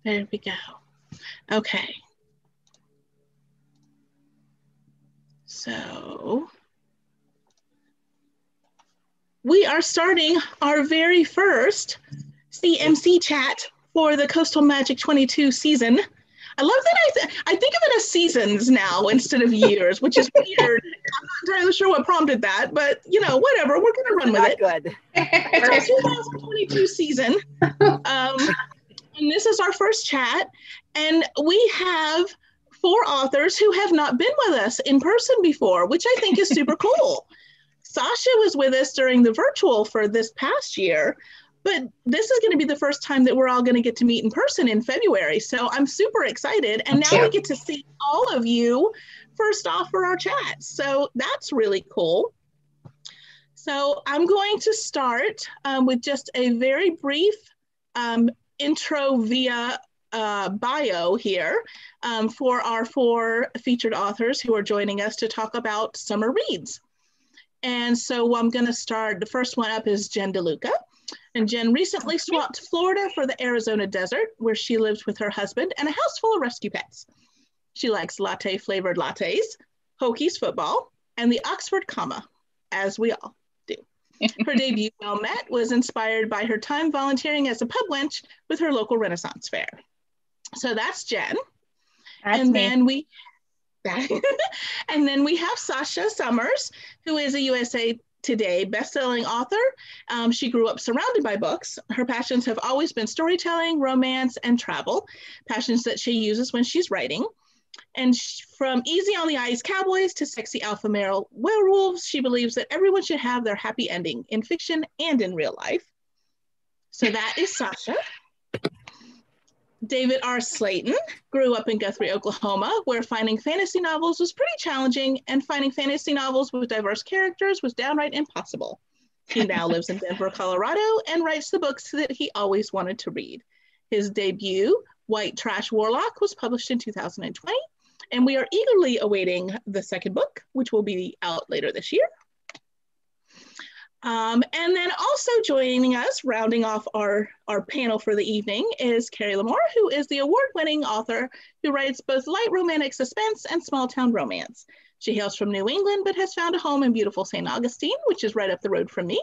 There we go. Okay. So we are starting our very first CMC chat for the Coastal Magic 22 season. I love that I think of it as seasons now instead of years, which is weird. I'm not entirely sure what prompted that, but whatever. We're going to run with it. Good. It's our 2022 season. And this is our first chat. And we have 4 authors who have not been with us in person before, which I think is super cool. Sasha was with us during the virtual for this past year, but this is going to be the first time that we're all going to get to meet in person in February. So I'm super excited. And now we get to see all of you first off for our chat. So that's really cool. So I'm going to start with just a very brief intro via bio here for our 4 featured authors who are joining us to talk about summer reads. And so I'm going to start. The first one up is Jen DeLuca. And Jen recently swapped Florida for the Arizona desert, where she lives with her husband and a house full of rescue pets. She likes latte-flavored lattes, Hokies football, and the Oxford comma, as we all do. Her debut, Well Met, was inspired by her time volunteering as a pub wench with her local Renaissance fair. So that's Jen. And then we have Sasha Summers, who is a USA Today bestselling author. She grew up surrounded by books. Her passions have always been storytelling, romance, and travel, passions that she uses when she's writing. And from Easy on the Ice Cowboys to Sexy Alpha Male Werewolves, she believes that everyone should have their happy ending in fiction and in real life. So that is Sasha. David R. Slayton grew up in Guthrie, Oklahoma, where finding fantasy novels was pretty challenging, and finding fantasy novels with diverse characters was downright impossible. He now lives in Denver, Colorado, and writes the books that he always wanted to read. His debut, White Trash Warlock, was published in 2020, and we are eagerly awaiting the second book, which will be out later this year. And then also joining us, rounding off our panel for the evening, is Carrie Lamore, who is the award-winning author who writes both light romantic suspense and small-town romance. She hails from New England, but has found a home in beautiful St. Augustine, which is right up the road from me.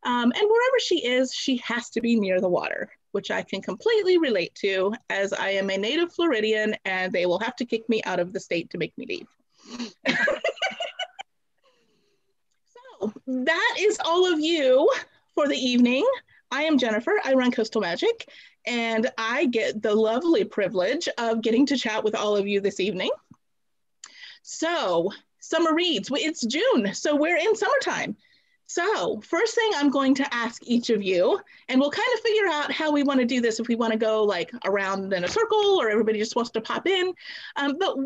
And wherever she is, she has to be near the water, which I can completely relate to, as I am a native Floridian, and they will have to kick me out of the state to make me leave. That is all of you for the evening. I am Jennifer. I run Coastal Magic, and I get the lovely privilege of getting to chat with all of you this evening. So, summer reads. It's June, so we're in summertime. So, first thing I'm going to ask each of you, and we'll kind of figure out how we want to do this, if we want to go like around in a circle or everybody just wants to pop in. But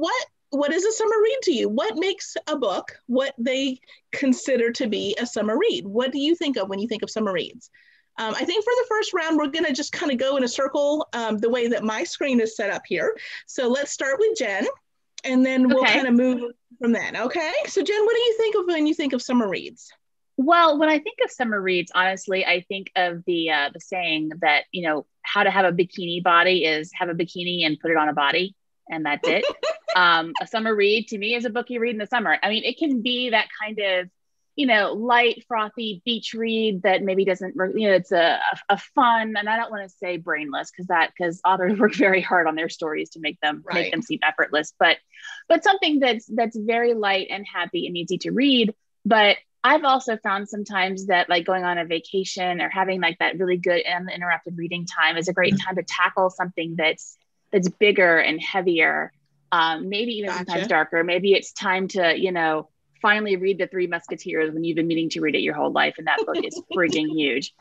what is a summer read to you? What makes a book what they consider to be a summer read? What do you think of when you think of summer reads? I think for the first round, we're going to just kind of go in a circle the way that my screen is set up here. So let's start with Jen, and then we'll kind of move from then. Okay. So Jen, what do you think of when you think of summer reads? Well, when I think of summer reads, honestly, I think of the saying that, how to have a bikini body is have a bikini and put it on a body. And that's it. A summer read to me is a book you read in the summer. I mean, it can be that kind of, light, frothy beach read that maybe doesn't, it's a fun, and I don't want to say brainless because authors work very hard on their stories to make them seem effortless, but something that's very light and happy and easy to read. But I've also found sometimes that like going on a vacation or having like that really good uninterrupted reading time is a great time to tackle something that's bigger and heavier, maybe even sometimes darker. Maybe it's time to, finally read The Three Musketeers when you've been meaning to read it your whole life. And that book is freaking huge.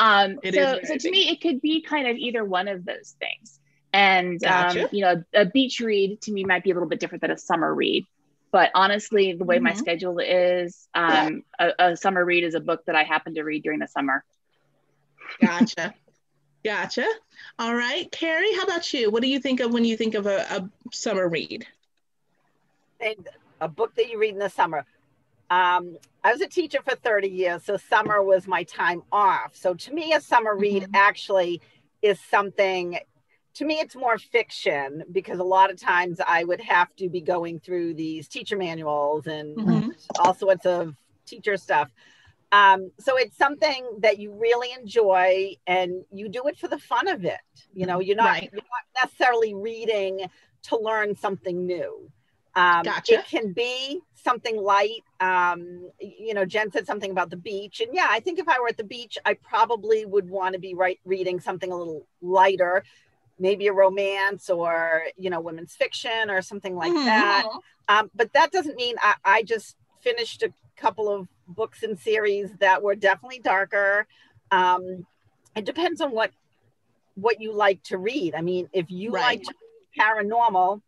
So to me, it could be kind of either one of those things. And, a beach read to me might be a little bit different than a summer read. But honestly, the way my schedule is, a summer read is a book that I happen to read during the summer. Gotcha. All right. Carrie, how about you? What do you think of when you think of a summer read? A book that you read in the summer. I was a teacher for 30 years, so summer was my time off. So to me, a summer read actually is something to me, it's more fiction because a lot of times I would have to be going through these teacher manuals and all sorts of teacher stuff. So it's something that you really enjoy and you do it for the fun of it. You're not, you're not necessarily reading to learn something new. Gotcha. It can be something light. Jen said something about the beach. And yeah, I think if I were at the beach, I probably would want to be reading something a little lighter, maybe a romance or, women's fiction or something like that. But that doesn't mean I just finished a couple of books and series that were definitely darker. It depends on what you like to read. I mean, if you like to read paranormal,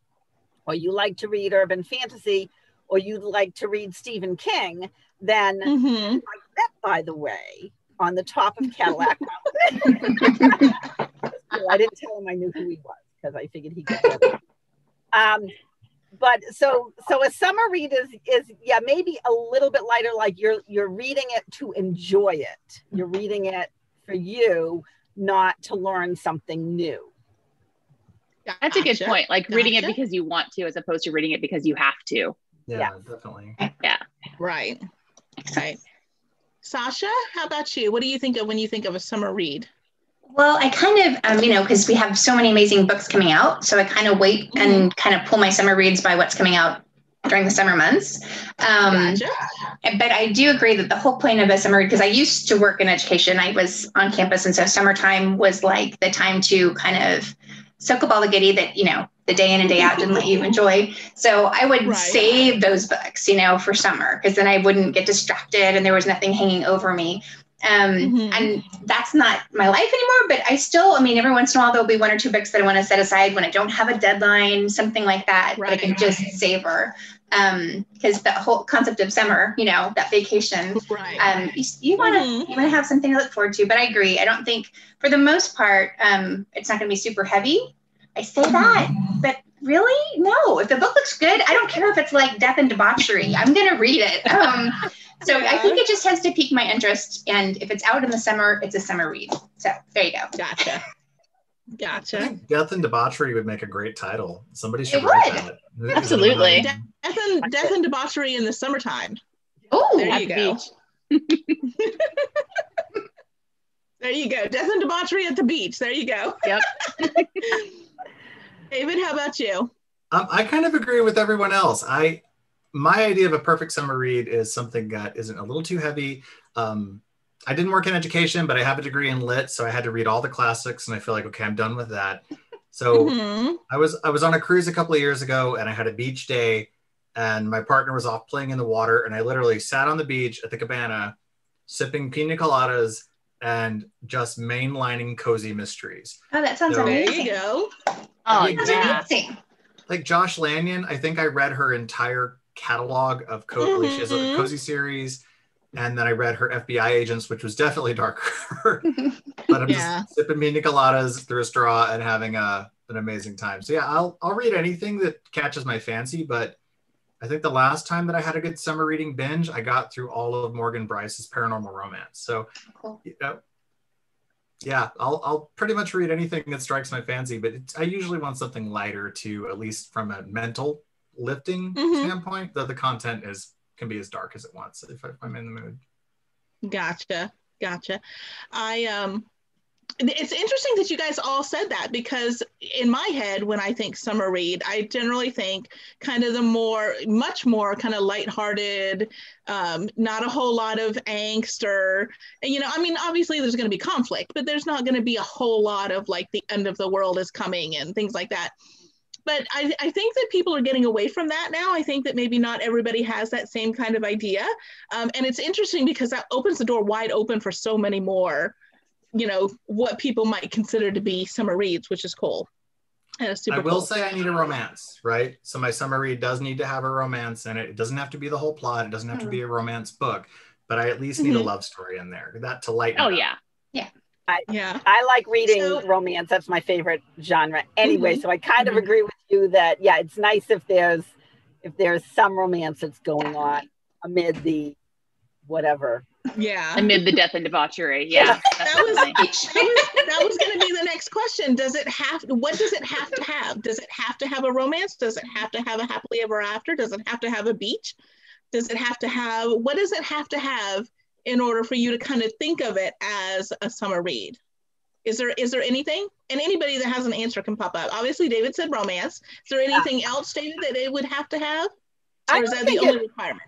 or you like to read urban fantasy, or you like to read Stephen King, then I met, by the way, on the top of Cadillac Mountain. I didn't tell him I knew who he was because I figured he'd get it. But so a summer read is maybe a little bit lighter, like you're reading it to enjoy it. You're reading it for you, not to learn something new. That's a good point. Like reading it because you want to, as opposed to reading it because you have to. Yeah, definitely. Yeah. Right. Sasha, how about you? What do you think of when you think of a summer read? Well, I kind of, because we have so many amazing books coming out, so I kind of wait and kind of pull my summer reads by what's coming out during the summer months. Gotcha. But I do agree that the whole point of a summer read, because I used to work in education, I was on campus, and so summertime was like the time to kind of soak up all the goodie that, the day in and day out didn't let you enjoy. So I would save those books, for summer, because then I wouldn't get distracted and there was nothing hanging over me. And that's not my life anymore, but I still, every once in a while, there'll be one or two books that I want to set aside when I don't have a deadline, something like that, that I can just savor. Because the whole concept of summer, that vacation, you want to have something to look forward to. But I agree. I don't think, for the most part, it's not going to be super heavy. I say that, but really, no. If the book looks good, I don't care if it's like Death and Debauchery. I'm going to read it. So I think it just has to pique my interest. And if it's out in the summer, it's a summer read. So there you go. Gotcha. I think Death and Debauchery would make a great title. Somebody should write that. Absolutely. Death and Debauchery in the summertime. Oh, there you go. There you go. Death and Debauchery at the beach. There you go. Yep. David, how about you? I kind of agree with everyone else. My idea of a perfect summer read is something that isn't a little too heavy. I didn't work in education, but I have a degree in lit, so I had to read all the classics, and I feel like, okay, I'm done with that. So I was on a cruise a couple of years ago, and I had a beach day, and my partner was off playing in the water, and I literally sat on the beach at the cabana, sipping pina coladas and just mainlining cozy mysteries. Oh, that sounds amazing. There you go. Oh, that's amazing. Like Josh Lanyon, I think I read her entire catalog of she has a cozy series, and then I read her FBI Agents, which was definitely darker. But I'm just sipping pina coladas through a straw and having an amazing time. So yeah, I'll read anything that catches my fancy, but I think the last time that I had a good summer reading binge, I got through all of Morgan Bryce's paranormal romance. So yeah, I'll pretty much read anything that strikes my fancy, but I usually want something lighter to, at least from a mental lifting standpoint, though the content can be as dark as it wants if I'm in the mood. Gotcha. It's interesting that you guys all said that, because in my head, when I think summer read, I generally think kind of much more kind of lighthearted, not a whole lot of angst or, obviously there's going to be conflict, but there's not going to be a whole lot of like the end of the world is coming and things like that. But I think that people are getting away from that now. I think that maybe not everybody has that same kind of idea. And it's interesting because that opens the door wide open for so many more, what people might consider to be summer reads, which is cool. I will say I need a romance, right? So my summer read does need to have a romance in it. It doesn't have to be the whole plot. It doesn't have to be a romance book, but I at least need a love story in there. That to lighten it up. I like reading romance. That's my favorite genre anyway. So I kind of agree with you that, it's nice if there's some romance that's going on amid the whatever Yeah. Amid the death and debauchery. Yeah. That was going to be the next question. What does it have to have? Does it have to have a romance? Does it have to have a happily ever after? Does it have to have a beach? What does it have to have in order for you to kind of think of it as a summer read? Is there anything? And anybody that has an answer can pop up. Obviously, David said romance. Is there anything else, David, that it would have to have? Or is that the only requirement?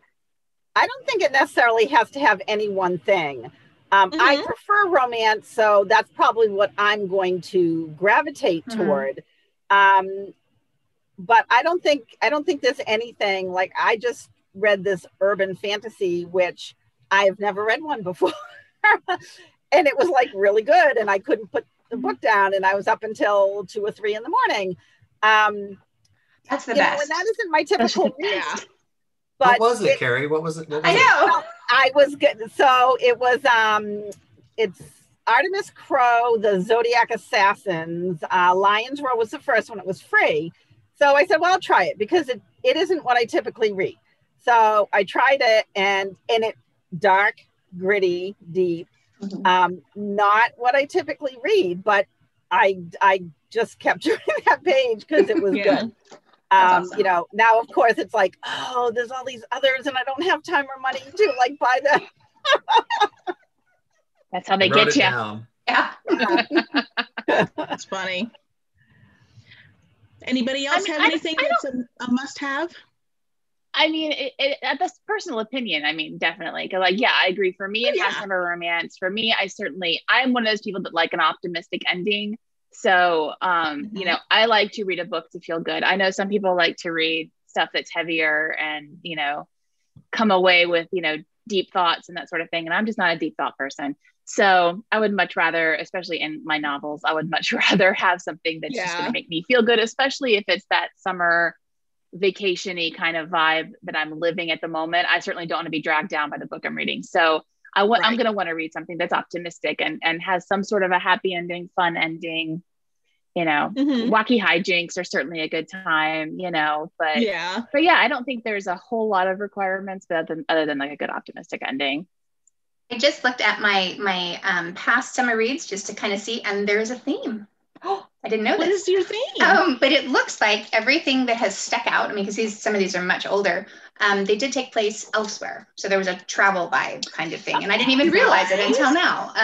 I don't think it necessarily has to have any one thing. I prefer romance, so that's probably what I'm going to gravitate toward. But I don't think there's anything, like, I just read this urban fantasy, which I've never read one before. And it was like really good, and I couldn't put the book down, and I was up until 2 or 3 in the morning. That's the best. And that isn't my typical read. But what was it, Carrie? What was it? I know. I was good. So it was, it's Artemis Crow, the Zodiac Assassins. Lion's Row was the first one. It was free. So I said, well, I'll try it, because it isn't what I typically read. So I tried it, and it dark, gritty, deep. Not what I typically read, but I just kept turning that page because it was good. Awesome. Now of course it's like, oh, there's all these others, and I don't have time or money to like buy them. That's how they get you. Yeah. That's funny. Anybody else have anything that's a must-have? I mean, that's personal opinion. I mean, definitely. Cause like, yeah, I agree. For me, it has to have a romance. For me, I'm one of those people that like an optimistic ending. So, I like to read a book to feel good. I know some people like to read stuff that's heavier and, come away with, deep thoughts and that sort of thing. And I'm just not a deep thought person. So I would much rather, especially in my novels, I would much rather have something that's just going to make me feel good, especially if it's that summer vacation-y kind of vibe that I'm living at the moment. I certainly don't want to be dragged down by the book I'm reading. So I'm going to want to read something that's optimistic and has some sort of a happy ending, fun ending, wacky hijinks are certainly a good time, but yeah, I don't think there's a whole lot of requirements other than like a good optimistic ending. I just looked at my past summer reads just to kind of see, and there's a theme. Oh, I didn't know this. What is your theme? But it looks like everything that has stuck out, I mean, because some of these are much older, they did take place elsewhere. So there was a travel vibe kind of thing. And I didn't even realize it until now.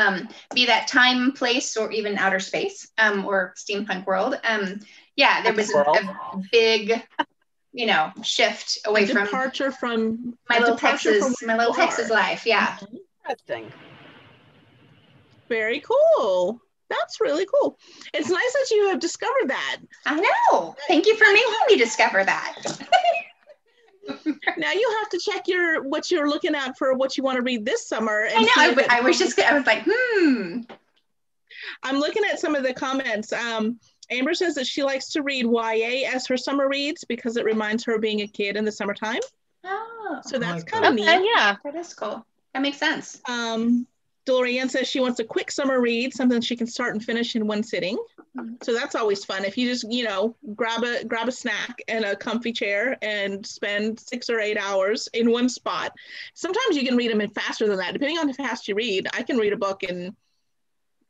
Be that time, place, or even outer space, or steampunk world. There was a big, shift away from departure from my little Texas life. Yeah. Interesting. Very cool. That's really cool. It's nice that you have discovered that. I know. Thank you for making me discover that. Now you have to check what you're looking at for what you want to read this summer. And I know. I was like, I'm looking at some of the comments. Amber says that she likes to read YA as her summer reads because it reminds her of being a kid in the summertime. Oh. So that's kind of neat. Yeah. That is cool. That makes sense. Dorian says she wants a quick summer read, something she can start and finish in one sitting. So that's always fun. If you just, grab a snack and a comfy chair and spend 6 or 8 hours in one spot. Sometimes you can read them in faster than that. Depending on how fast you read, I can read a book in,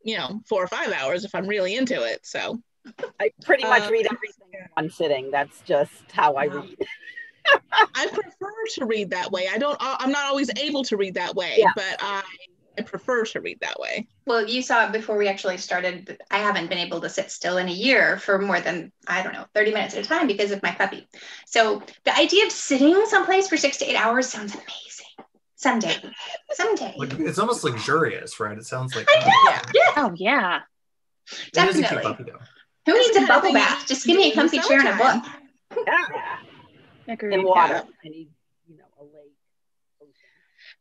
4 or 5 hours if I'm really into it. So I pretty much read everything in one sitting. That's just how I read. I prefer to read that way. I'm not always able to read that way, but I prefer to read that way. Well, you saw it before we actually started. I haven't been able to sit still in a year for more than, 30 minutes at a time because of my puppy. So the idea of sitting someplace for 6 to 8 hours sounds amazing. Someday. Like, it's almost luxurious, right? It sounds like. I know. Yeah. Oh, yeah. Definitely. It is a cute puppy, though. Who needs a bubble bath? Just give me a comfy chair and a book. Yeah. And water. I need, a lake.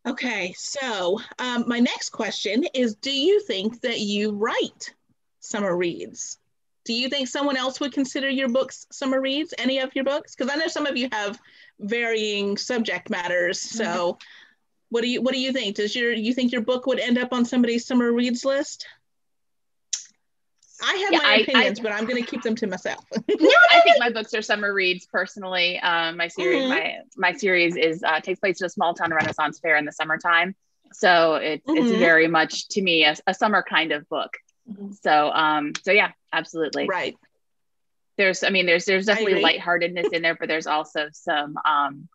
Okay, so my next question is, do you think that you write summer reads? Do you think someone else would consider your books summer reads, any of your books? Because I know some of you have varying subject matters. So what do you think? You think your book would end up on somebody's summer reads list? I have my opinions, but I'm going to keep them to myself. I think my books are summer reads personally. My series is takes place at a small town Renaissance fair in the summertime. So it's very much to me a summer kind of book. So yeah, absolutely. Right. There's definitely lightheartedness in there, but there's also some, some,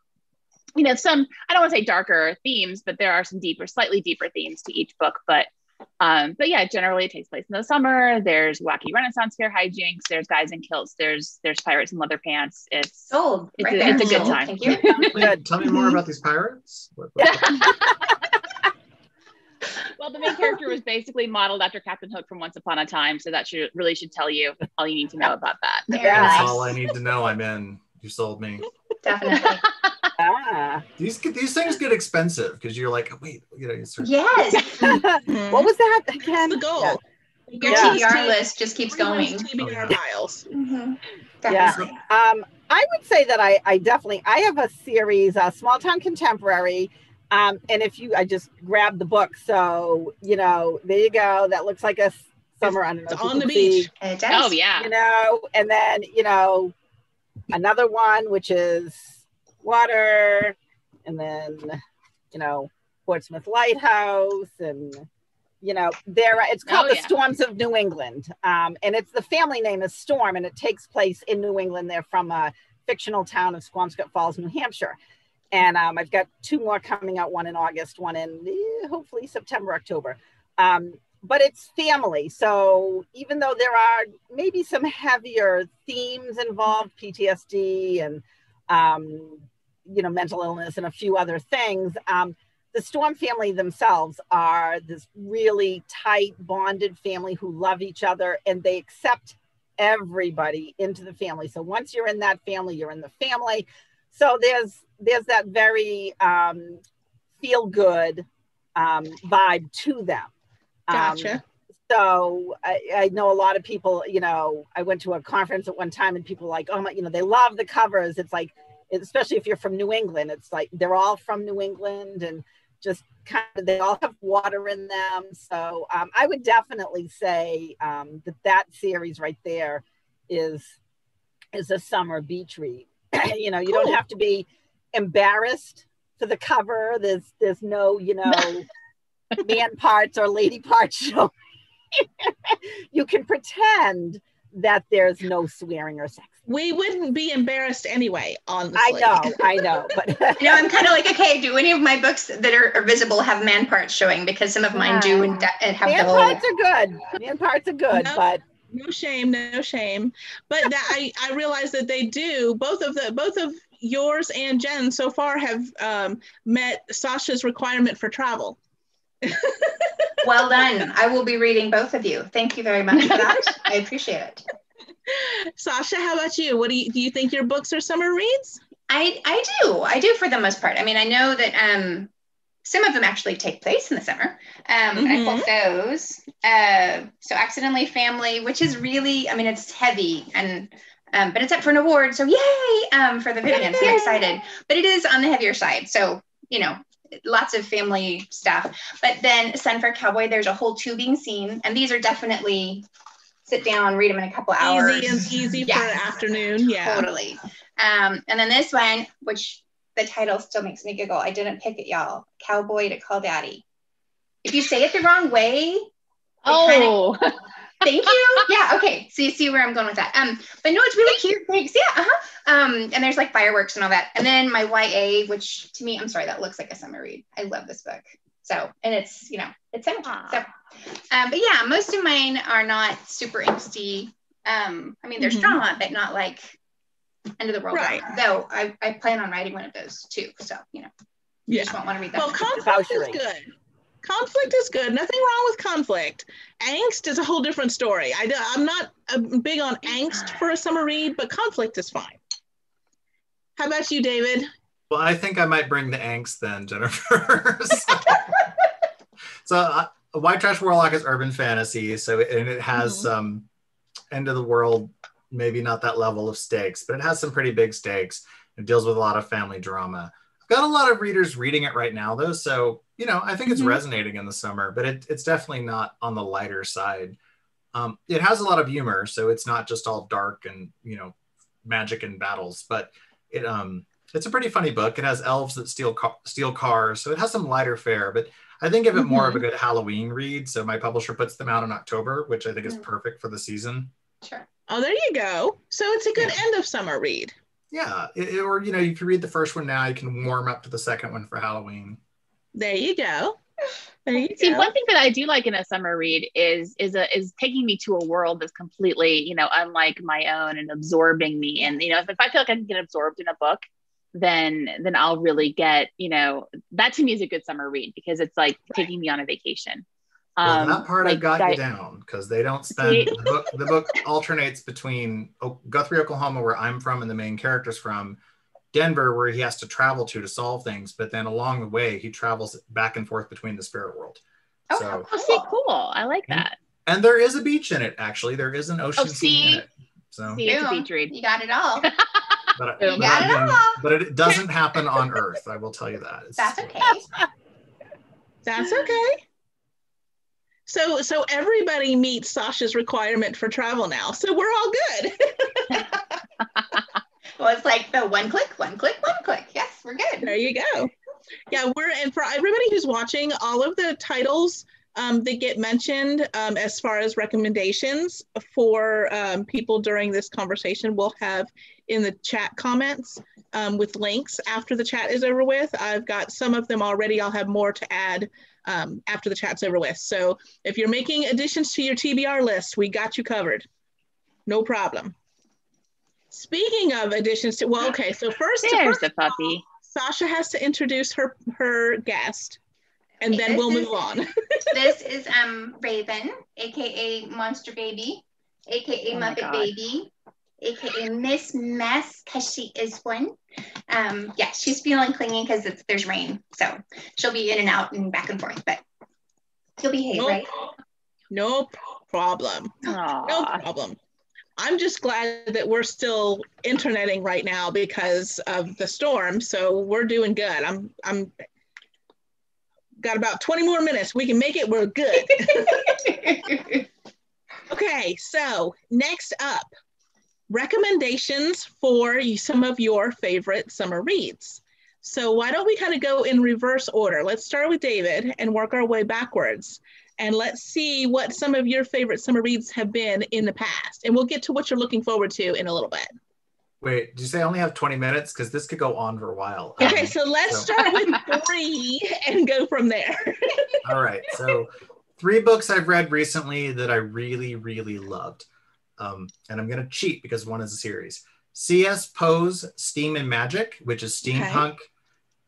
I don't want to say darker themes, but there are some slightly deeper themes to each book. But yeah, generally it takes place in the summer. There's wacky Renaissance fair hijinks. There's guys in kilts. There's pirates in leather pants. It's a good time. Thank you. Tell me more about these pirates. Well, the main character was basically modeled after Captain Hook from Once Upon a Time, so that should tell you all you need to know about that. That's all I need to know. I'm in. You sold me. Definitely. These things get expensive because you're like, wait, Yes. What was that again? The goal. Your TBR list just keeps going. TBR miles. Definitely. I would say that I have a series, Small Town Contemporary. And I just grabbed the book. So, there you go. That looks like a summer on the beach. It does. Oh, yeah. And then, another one, which is water. And then, Portsmouth Lighthouse. And, it's called The Storms of New England. And the family name is Storm. And it takes place in New England. They're from a fictional town of Squamscott Falls, New Hampshire. And I've got 2 more coming out, one in August, one in hopefully September, October. But it's family. So even though there are maybe some heavier themes involved, PTSD and, mental illness and a few other things, the Storm family themselves are this really tight, bonded family who love each other, and they accept everybody into the family. So once you're in that family, you're in the family. So there's that very feel good vibe to them. Gotcha. So I know a lot of people, I went to a conference at one time and people were like, oh my, they love the covers. It's like, especially if you're from New England, it's like they're all from New England and just kind of, they all have water in them. So I would definitely say that series right there is a summer beach read. You don't have to be embarrassed for the cover. There's no, man parts or lady parts show. You can pretend that there's no swearing or sex. We wouldn't be embarrassed anyway, honestly. I know. But I'm kind of like, okay, do any of my books that are visible have man parts showing? Because some of mine do and have man parts are good. Man parts are good, but no shame. But I realize that they do. Both of yours and Jen so far have met Sasha's requirement for travel. Well done. I will be reading both of you. Thank you very much for that. I appreciate it. Sasha, how about you? What do you think your books are summer reads? I do for the most part. I mean, I know that some of them actually take place in the summer. And I pulled those. So Accidentally Family, which is really, I mean, it's heavy and but it's up for an award. So yay for the Vivian. So excited. But it is on the heavier side. So, lots of family stuff. But then Sunfare Cowboy, there's a whole tubing scene. And these are definitely sit down, read them in a couple hours. Easy for an afternoon. Yeah. Totally. And then this one, which the title still makes me giggle. I didn't pick it, y'all. Cowboy to Call Daddy. If you say it the wrong way. Thank you. Yeah. Okay. So you see where I'm going with that. But no, it's really cute. Thanks. Yeah. And there's like fireworks and all that. And then my YA, which to me, I'm sorry, that looks like a summer read. I love this book. So, and it's, it's summertime. So, but yeah, most of mine are not super angsty. I mean, there's drama, but not like end of the world. Right. Though I plan on writing one of those too. So, you just won't want to read that. Well, conflict is good. Conflict is good. Nothing wrong with conflict. Angst is a whole different story. I'm not big on angst for a summer read, but conflict is fine. How about you, David? Well, I think I might bring the angst then, Jennifer. So White Trash Warlock is urban fantasy. So it has some end of the world, maybe not that level of stakes, but it has some pretty big stakes. It deals with a lot of family drama. I've got a lot of readers reading it right now, though. So, I think it's resonating in the summer, but it's definitely not on the lighter side. It has a lot of humor, so it's not just all dark and, magic and battles, but It's a pretty funny book. It has elves that steal cars, so it has some lighter fare, but I think of it more of a good Halloween read. So my publisher puts them out in October, which I think is perfect for the season. Sure. Oh, there you go. So it's a good end of summer read. Yeah, or you know, if you read the first one now, you can warm up to the second one for Halloween. There you go. There you See, go. one thing that I do like in a summer read is taking me to a world that's completely, you know, unlike my own and absorbing me. And, you know, if I feel like I can get absorbed in a book, then I'll really get, you know, that to me is a good summer read because it's like taking me on a vacation. Well, that part like I've got you down because they don't spend the book alternates between Guthrie, Oklahoma, where I'm from, and the main character's from Denver, where he has to travel to solve things. But then along the way, he travels back and forth between the spirit world. Oh, so, cool. See, cool. I like that. And there is a beach in it, actually. There is an ocean scene in it. So See, it's a beach read. You got it all. But it doesn't happen on Earth. I will tell you that. That's okay. That's okay. So everybody meets Sasha's requirement for travel now. So we're all good. Well, it's like the one click. Yes, we're good. There you go. Yeah, and for everybody who's watching, all of the titles that get mentioned as far as recommendations for people during this conversation, we'll have in the chat comments with links after the chat is over with. I've got some of them already. I'll have more to add after the chat's over with. So if you're making additions to your TBR list, we got you covered. No problem. Speaking of additions to, well, okay, so first There's a puppy. Sasha has to introduce her guest, and then we'll move on. This is Raven, aka Monster Baby, aka Muppet Baby, aka Miss Mess, because she is one. Yeah, she's feeling clingy because there's rain, so she'll be in and out and back and forth, but she'll behave, right? No problem. Aww. No problem. I'm just glad that we're still interneting right now because of the storm. So we're doing good. I'm got about 20 more minutes. We can make it. We're good. Okay. So next up, recommendations for some of your favorite summer reads. So why don't we kind of go in reverse order? Let's start with David and work our way backwards. And let's see what some of your favorite summer reads have been in the past. And we'll get to what you're looking forward to in a little bit. Wait, did you say I only have 20 minutes? Because this could go on for a while. Okay, so let's start with 3 and go from there. All right, so 3 books I've read recently that I really, really loved. And I'm going to cheat because one is a series. C.S. Poe's Steam and Magic, which is steampunk.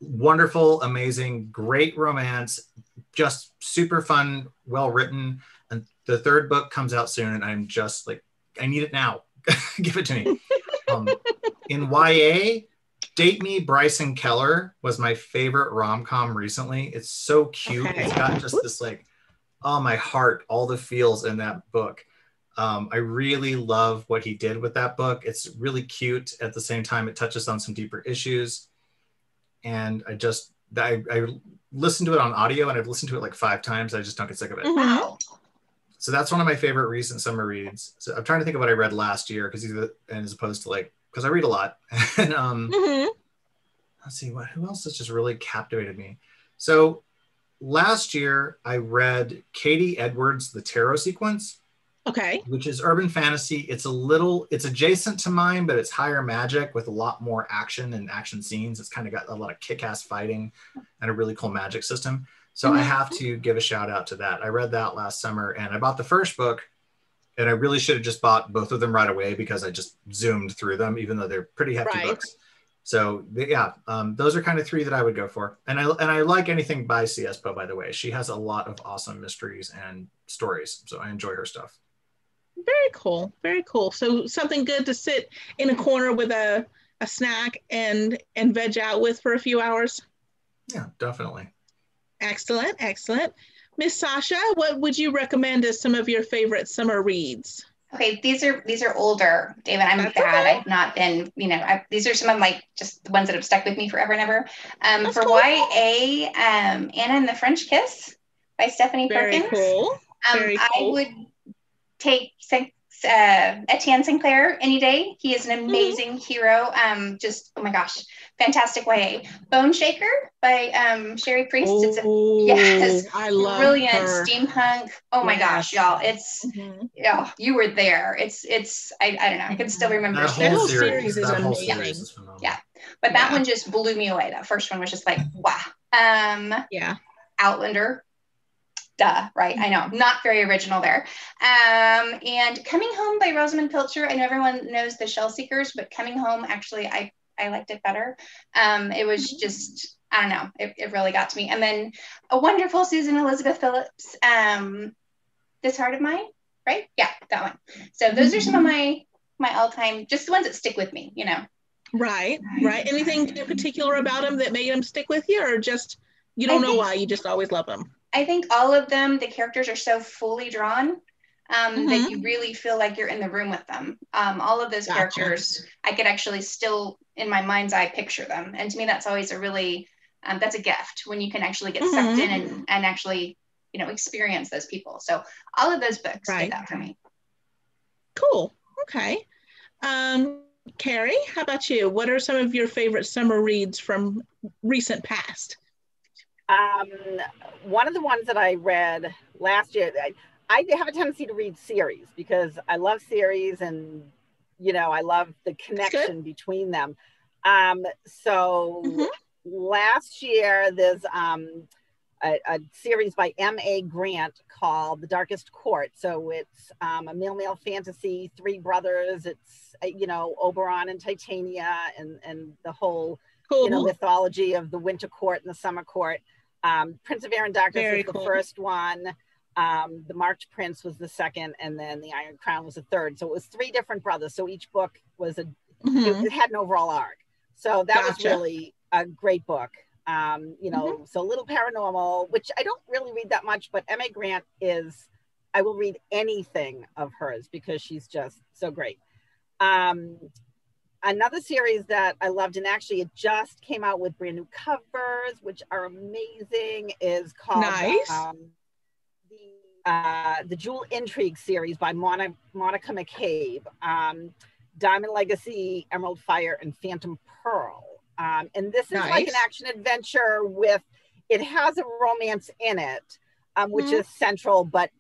Wonderful, amazing, great romance, just super fun, well written. And the 3rd book comes out soon, and I'm just like, I need it now. Give it to me. In YA, Date Me, Bryson Keller was my favorite rom-com recently. It's so cute. It's got just this like, oh, my heart, all the feels in that book. I really love what he did with that book. It's really cute. At the same time, it touches on some deeper issues. And I listened to it on audio, and I've listened to it like 5 times. I just don't get sick of it. Wow. So that's one of my favorite recent summer reads. So I'm trying to think of what I read last year because as opposed to like, because I read a lot. And let's see, who else has just really captivated me? So last year I read Katie Edwards' The Tarot Sequence. Okay. Which is urban fantasy. It's adjacent to mine, but it's higher magic with a lot more action and action scenes. It's kind of got a lot of kick-ass fighting and a really cool magic system. So I have to give a shout out to that. I read that last summer, and I bought the first book, and I really should have just bought both of them right away because I just zoomed through them, even though they're pretty hefty books. So yeah, those are kind of 3 that I would go for. And I like anything by C.S. Poe, by the way. She has a lot of awesome mysteries and stories. So I enjoy her stuff. Very cool. Very cool. So something good to sit in a corner with a snack and veg out with for a few hours. Yeah, definitely. Excellent. Excellent. Miss Sasha, what would you recommend as some of your favorite summer reads? Okay, these are older, David. I'm bad. Okay. I've not been, these are some of my just the ones that have stuck with me forever and ever. For cool. YA, Anna and the French Kiss by Stephanie Perkins. Very cool. I would take Etienne Sinclair any day. He is an amazing hero. Just, oh my gosh, fantastic YA. Bone Shaker by Sherry Priest. It's I love brilliant her. steampunk. Oh my gosh, y'all. It's you were there. It's I don't know. I can still remember that The whole whole series. series is That whole amazing. series is phenomenal. Yeah. But that one just blew me away. That first one was just like, wow. Outlander. Duh, right? I know, not very original there. And Coming Home by Rosamund Pilcher. I know everyone knows The Shell Seekers, but Coming Home, actually, I liked it better. It was just, I don't know, it really got to me. And then a wonderful Susan Elizabeth Phillips, This Heart of Mine, right? Yeah, that one. So those are some of my all-time, just the ones that stick with me, you know. Right. Anything in particular about them that made them stick with you, or just you don't know why, you just always love them? I think all of them, the characters are so fully drawn that you really feel like you're in the room with them. All of those characters, I could actually still, in my mind's eye, picture them. And to me, that's always a really, that's a gift when you can actually get sucked in and actually, you know, experience those people. So all of those books did that for me. Cool. Okay. Carrie, how about you? What are some of your favorite summer reads from recent past? One of the ones that I read last year, I have a tendency to read series because I love series and, you know, I love the connection between them. So last year, there's a series by M.A. Grant called The Darkest Court. So it's a male fantasy, 3 brothers. It's, you know, Oberon and Titania and the whole, you know, mythology of the winter court and the summer court. Prince of Air and Darkness was the first one. The March Prince was the second, and then the Iron Crown was the third. So it was 3 different brothers. So each book was it had an overall arc. So that was really a great book. You know, so a little paranormal, which I don't really read that much, but M.A. Grant I will read anything of hers because she's just so great. Another series that I loved, and actually it just came out with brand new covers, which are amazing, is called the Jewel Intrigue series by Monica McCabe, Diamond Legacy, Emerald Fire, and Phantom Pearl. And this is like an action adventure it has a romance in it, which is central, but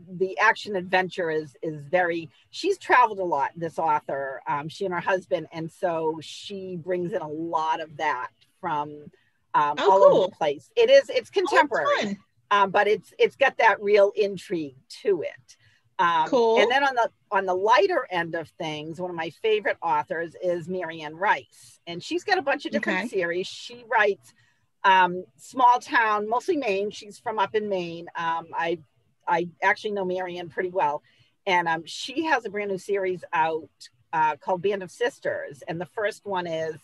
the action adventure is very, she's traveled a lot, this author, she and her husband, and so she brings in a lot of that from all over the place. It's contemporary, but it's got that real intrigue to it. And then on the lighter end of things, one of my favorite authors is Marianne Rice, and she's got a bunch of different series. She writes small town, mostly Maine. She's from up in Maine. I actually know Marianne pretty well. And she has a brand new series out called Band of Sisters. And the first one is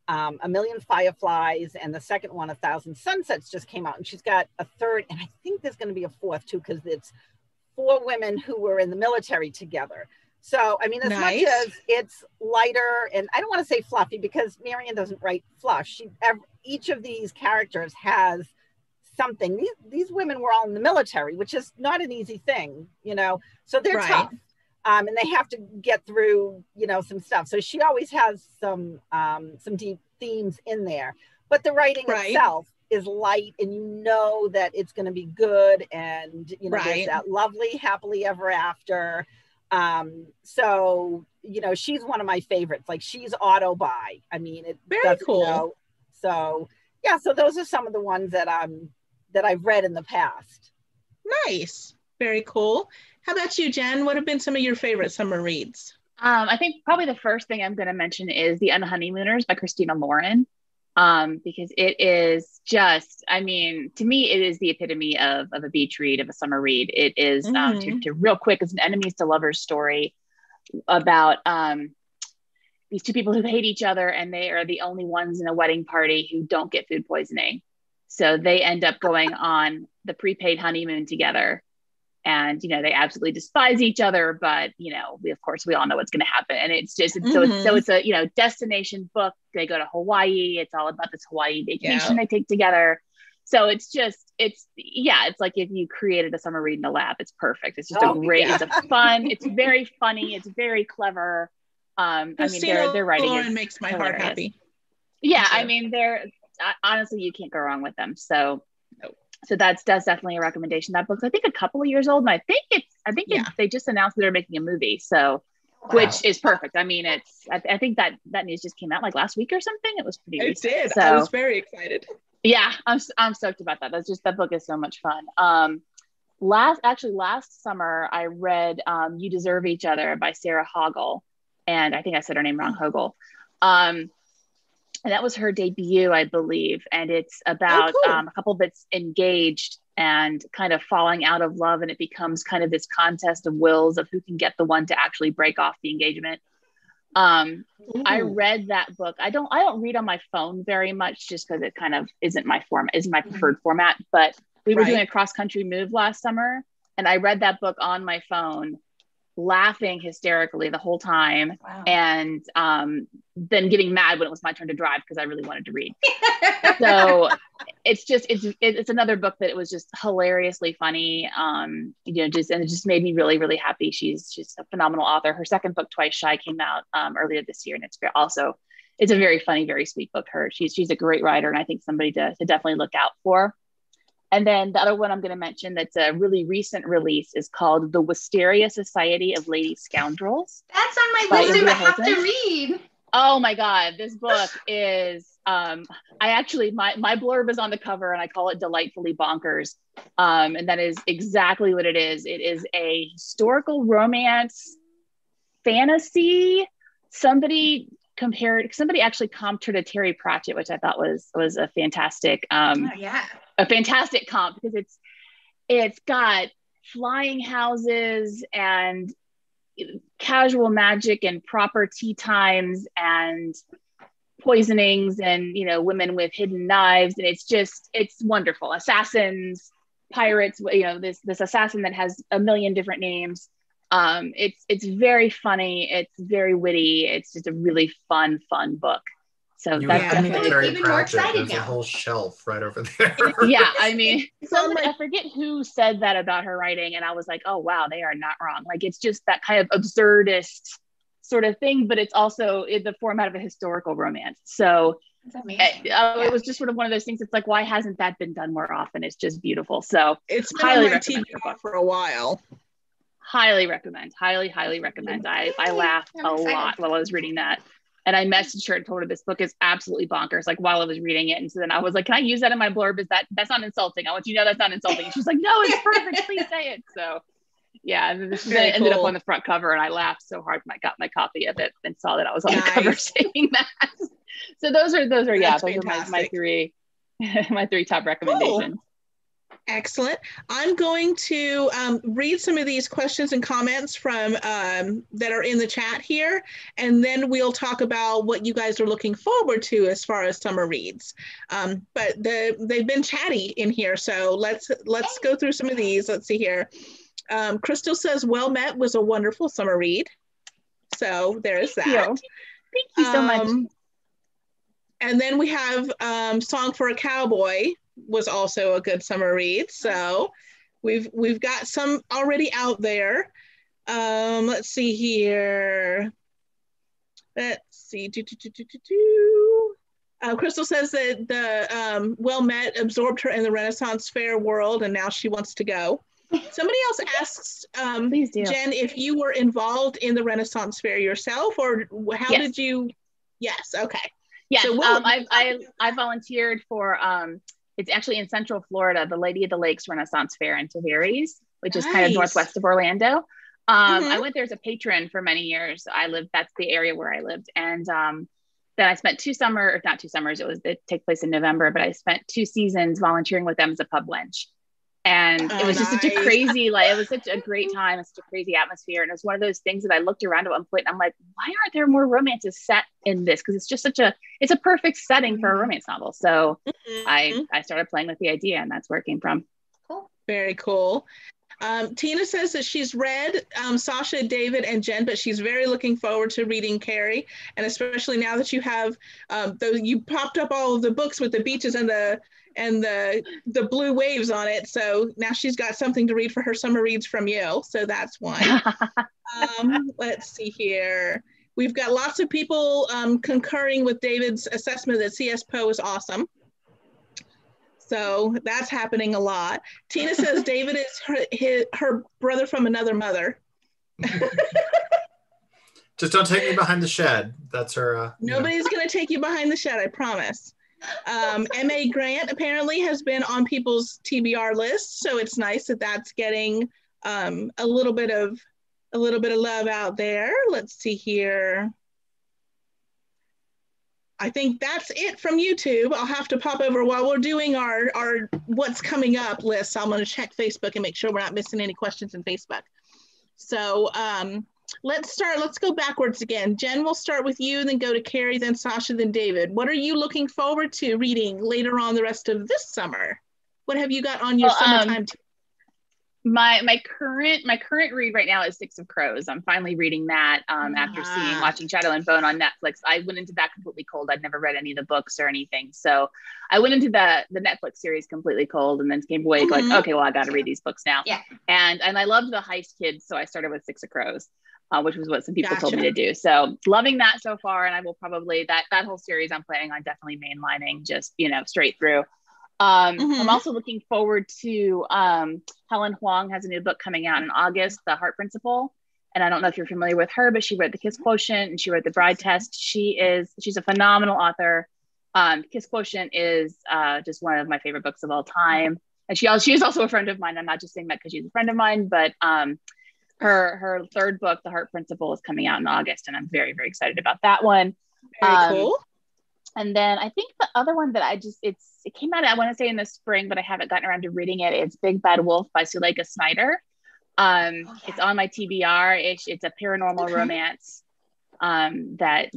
A Million Fireflies. And the second one, 1,000 Sunsets, just came out. And she's got a third, and I think there's going to be a fourth too, because it's 4 women who were in the military together. So, I mean, as much as it's lighter, and I don't want to say fluffy because Marianne doesn't write fluff. Each of these characters has something. These women were all in the military, which is not an easy thing, you know, so they're tough. And they have to get through, you know, some stuff. So she always has some deep themes in there, but the writing itself is light, and you know that it's going to be good. And, you know, there's that lovely happily ever after. So, you know, she's one of my favorites. Like, she's auto buy. I mean, very cool. You know, so yeah, so those are some of the ones that I've read in the past. Nice. Very cool. How about you, Jen? What have been some of your favorite summer reads? I think probably the first thing I'm going to mention is The Unhoneymooners by Christina Lauren, because it is just, I mean, to me, it is the epitome of a beach read, of a summer read. It is, to real quick, it's an enemies to lovers story about these 2 people who hate each other, and they are the only ones in a wedding party who don't get food poisoning. So they end up going on the prepaid honeymoon together. And, you know, they absolutely despise each other, but, you know, we all know what's going to happen. And it's just, so it's a, you know, destination book. They go to Hawaii. It's all about this Hawaii vacation they take together. So it's like if you created a summer read in the lab, it's perfect. It's just it's very funny. It's very clever. Christina their writing Lauren makes my heart happy. Yeah. I mean, honestly, you can't go wrong with them. So that's definitely a recommendation. That book's, I think, a couple of years old. And I think they just announced that they're making a movie. So, which is perfect. I mean, I think that news just came out like last week or something. It was pretty recent. It did. So, I was very excited. Yeah, I'm stoked about that. That book is so much fun. Last summer I read You Deserve Each Other by Sarah Hogel. And I think I said her name wrong, Hogel. And that was her debut, I believe. And it's about a couple that's engaged and kind of falling out of love. And it becomes kind of this contest of wills of who can get the one to actually break off the engagement. I read that book. I don't read on my phone very much just because it kind of isn't my preferred format. But we were doing a cross-country move last summer. And I read that book on my phone, laughing hysterically the whole time. Wow. And then getting mad when it was my turn to drive because I really wanted to read. So it's another book that it was just hilariously funny. And it just made me really, really happy. She's a phenomenal author. Her second book, Twice Shy, came out earlier this year, and it's a very funny, very sweet book. She's a great writer, and I think somebody to definitely look out for. And then the other one I'm going to mention that's a really recent release is called The Wisteria Society of Lady Scoundrels. That's on my list of I have to read. Oh my God, this book is, my blurb is on the cover and I call it delightfully bonkers. And that is exactly what it is. It is a historical romance fantasy. Somebody actually comped her to Terry Pratchett, which I thought was a fantastic, a fantastic comp, because it's got flying houses and casual magic and proper tea times and poisonings and women with hidden knives, and it's wonderful. Assassins, pirates, this assassin that has a million different names. It's very funny, it's very witty, it's just a really fun book. So that's definitely even more excited. There's a whole shelf right over there. Yeah, I mean, I forget who said that about her writing, and I was like, oh wow, they are not wrong. Like, it's just that kind of absurdist sort of thing, but it's also in the format of a historical romance. So it was just sort of one of those things. It's like, why hasn't that been done more often? It's just beautiful. So it's been on my TV for a while. Highly recommend. Highly recommend. I laughed a lot while I was reading that. And I messaged her and told her this book is absolutely bonkers, like while I was reading it. And so then I was like, can I use that in my blurb? That's not insulting. I want you to know that's not insulting. And she's like, no, it's perfect. Please say it. So yeah, and this ended up on the front cover, and I laughed so hard when I got my copy of it and saw that I was on the cover saying that. So those are my three top recommendations. Cool. Excellent. I'm going to read some of these questions and comments from that are in the chat here, and then we'll talk about what you guys are looking forward to as far as summer reads. But they've been chatty in here, so let's go through some of these. Let's see here. Crystal says, "Well Met" was a wonderful summer read. So there's that. Thank you so much. And then we have "Song for a Cowboy" was also a good summer read. So we've got some already out there. Let's see here. Let's see. Crystal says that the Well Met absorbed her in the Renaissance Fair world, and now she wants to go. Somebody else asks, Please do. Jen, if you were involved in the Renaissance Fair yourself, or how did you? Yes. Okay. Yes. So I volunteered for, it's actually in Central Florida, the Lady of the Lakes Renaissance Fair in Tavares, which is kind of northwest of Orlando. I went there as a patron for many years. That's the area where I lived. And then I spent it took place in November, but I spent 2 seasons volunteering with them as a pub wench. And it was just such a crazy, it was such a great time. It's such a crazy atmosphere. And it was one of those things that I looked around at one point and I'm like, why aren't there more romances set in this? Because it's just it's a perfect setting for a romance novel. So I started playing with the idea, and that's where it came from. Cool. Very cool. Tina says that she's read Sasha, David, and Jen, but she's very looking forward to reading Carrie, and especially now that you have you popped up all of the books with the beaches and the blue waves on it. So now she's got something to read for her summer reads from you. So that's one. Let's see here. We've got lots of people concurring with David's assessment that C.S. Poe is awesome. So that's happening a lot. Tina says David is her brother from another mother. Just don't take me behind the shed. That's her. Nobody's going to take you behind the shed, I promise. M.A. Grant apparently has been on people's TBR list, so it's nice that that's getting a little bit of love out there. Let's see here. I think that's it from YouTube. I'll have to pop over while we're doing our what's coming up list. I'm going to check Facebook and make sure we're not missing any questions in Facebook. So let's go backwards again. Jen, we'll start with you, then go to Carrie, then Sasha, then David. What are you looking forward to reading later on the rest of this summer? What have you got on your summertime? My current read right now is Six of Crows. I'm finally reading that after watching Shadow and Bone on Netflix. I went into that completely cold. I'd never read any of the books or anything. So I went into the Netflix series completely cold and then came away like, okay, well, I got to read these books now. Yeah. And I loved the Heist Kids. So I started with Six of Crows, which was what some people told me to do. So loving that so far. And I will probably, that whole series I'm planning on definitely mainlining, just, straight through. I'm also looking forward to Helen Huang has a new book coming out in August, The Heart Principle. And I don't know if you're familiar with her, but she wrote The Kiss Quotient and she wrote The Bride Test. She's a phenomenal author. Kiss Quotient is just one of my favorite books of all time. And she is also a friend of mine. I'm not just saying that because she's a friend of mine, but her third book, The Heart Principle, is coming out in August. And I'm very, very excited about that one. Very cool. And then I think the other one that it came out, I want to say in the spring, but I haven't gotten around to reading it. It's Big Bad Wolf by Suleika Snyder. It's on my TBR. It's a paranormal romance that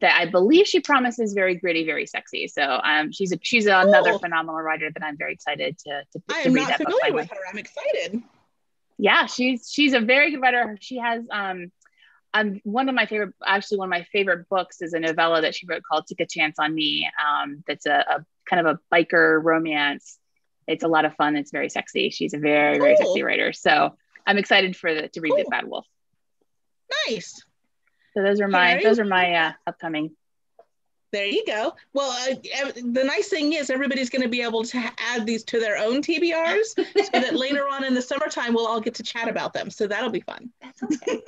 I believe she promises very gritty, very sexy. So she's another phenomenal writer that I'm very excited to read that book. I am not familiar with her. I'm excited. Yeah, she's a very good writer. She has one of my favorite books is a novella that she wrote called Take a Chance on Me. That's a kind of a biker romance. It's a lot of fun. It's very sexy. She's a very, very sexy writer. So I'm excited to read Big Bad Wolf. Nice. So those are my upcoming. There you go. Well, the nice thing is everybody's going to be able to add these to their own TBRs so that later on in the summertime, we'll all get to chat about them. So that'll be fun. That sounds good.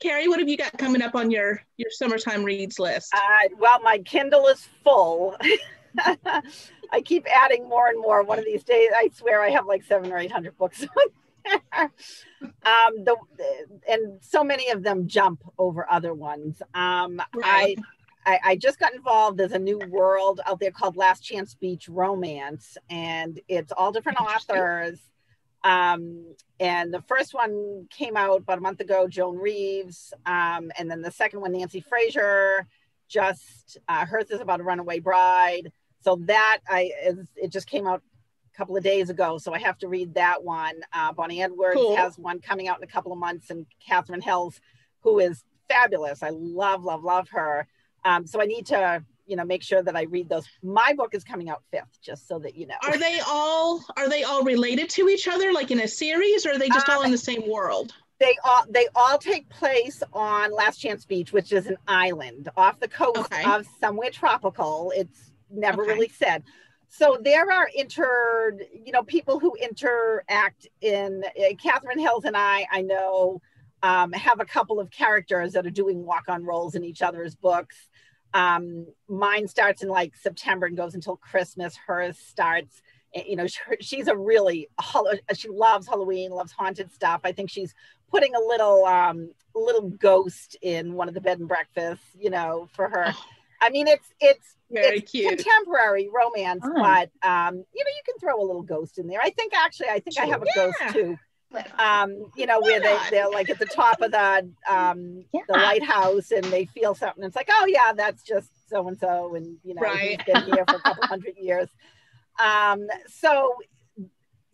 Carrie, what have you got coming up on your summertime reads list? Well, my Kindle is full. I keep adding more and more. One of these days, I swear I have like 700 or 800 books on there. And so many of them jump over other ones. Right. I just got involved. There's a new world out there called Last Chance Beach Romance, and it's all different authors. And the first one came out about a month ago, Joan Reeves. And then the second one, Nancy Fraser, hers is about a runaway bride. So that it just came out a couple of days ago. So I have to read that one. Bonnie Edwards has one coming out in a couple of months, and Catherine Hells, who is fabulous. I love, love, love her. So I need to, make sure that I read those. My book is coming out 5th, just so that you know. Are they all related to each other, like in a series, or are they just all in the same world? They all take place on Last Chance Beach, which is an island off the coast of somewhere tropical. It's never really said. So there are people who interact in Catherine Hills and I know have a couple of characters that are doing walk-on roles in each other's books. Mine starts in like September and goes until Christmas. Hers starts, she's she loves Halloween, loves haunted stuff. I think she's putting a little ghost in one of the bed and breakfasts, for her. I mean, it's very cute contemporary romance, but you can throw a little ghost in there. I think I have a ghost too. Where they're like at the top of the lighthouse and they feel something. It's like, oh yeah, that's just so and so, and he's been here for a couple hundred years. So